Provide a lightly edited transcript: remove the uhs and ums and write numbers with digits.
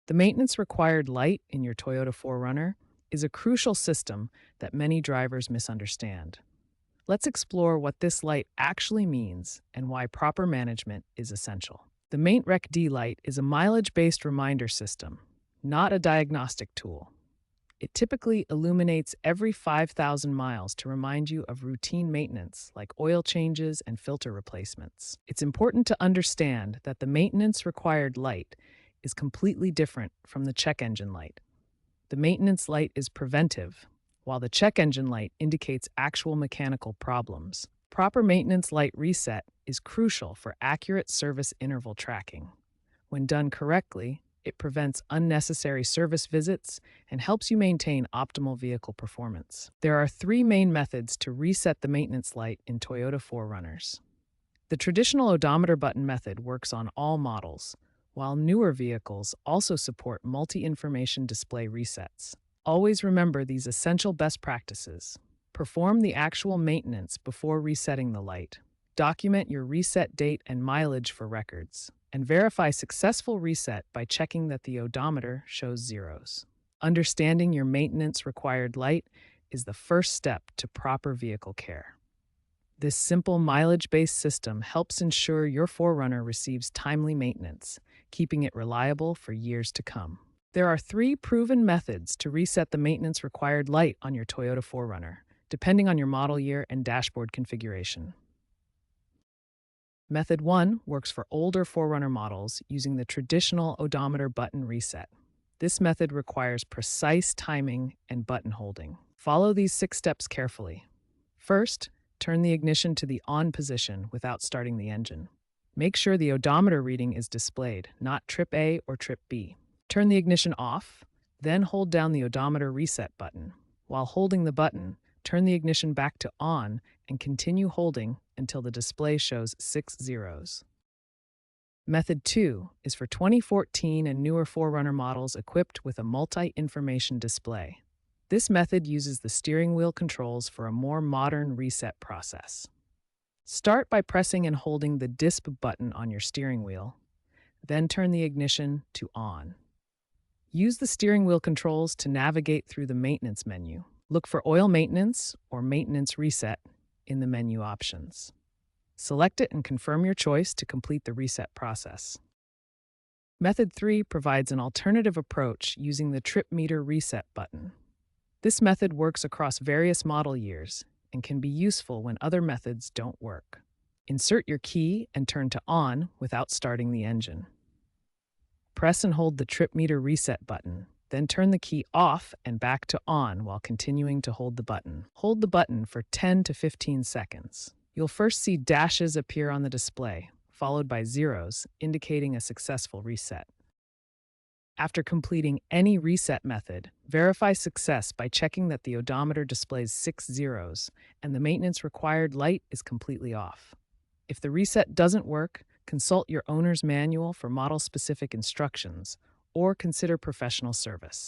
The maintenance required light in your Toyota 4Runner is a crucial system that many drivers misunderstand. Let's explore what this light actually means and why proper management is essential. The Maint Rec D light is a mileage-based reminder system, not a diagnostic tool. It typically illuminates every 5,000 miles to remind you of routine maintenance like oil changes and filter replacements. It's important to understand that the maintenance required light is completely different from the check engine light. The maintenance light is preventive, while the check engine light indicates actual mechanical problems. Proper maintenance light reset is crucial for accurate service interval tracking. When done correctly, it prevents unnecessary service visits and helps you maintain optimal vehicle performance. There are three main methods to reset the maintenance light in Toyota 4Runners. The traditional odometer button method works on all models, while newer vehicles also support multi-information display resets. Always remember these essential best practices. Perform the actual maintenance before resetting the light. Document your reset date and mileage for records, and verify successful reset by checking that the odometer shows zeros. Understanding your maintenance required light is the first step to proper vehicle care. This simple mileage-based system helps ensure your 4Runner receives timely maintenance, keeping it reliable for years to come. There are three proven methods to reset the maintenance required light on your Toyota 4Runner, depending on your model year and dashboard configuration. Method 1 works for older 4Runner models using the traditional odometer button reset. This method requires precise timing and button holding. Follow these 6 steps carefully. First, turn the ignition to the on position without starting the engine. Make sure the odometer reading is displayed, not trip A or trip B. Turn the ignition off, then hold down the odometer reset button. While holding the button, turn the ignition back to on and continue holding until the display shows 6 zeros. Method 2 is for 2014 and newer 4Runner models equipped with a multi-information display. This method uses the steering wheel controls for a more modern reset process. Start by pressing and holding the disp button on your steering wheel, then turn the ignition to on. Use the steering wheel controls to navigate through the maintenance menu. Look for oil maintenance or maintenance reset in the menu options. Select it and confirm your choice to complete the reset process. Method 3 provides an alternative approach using the trip meter reset button. This method works across various model years and can be useful when other methods don't work. Insert your key and turn to on without starting the engine. Press and hold the trip meter reset button, then turn the key off and back to on while continuing to hold the button. Hold the button for 10 to 15 seconds. You'll first see dashes appear on the display, followed by zeros, indicating a successful reset. After completing any reset method, verify success by checking that the odometer displays 6 zeros and the maintenance required light is completely off. If the reset doesn't work, consult your owner's manual for model-specific instructions or consider professional service.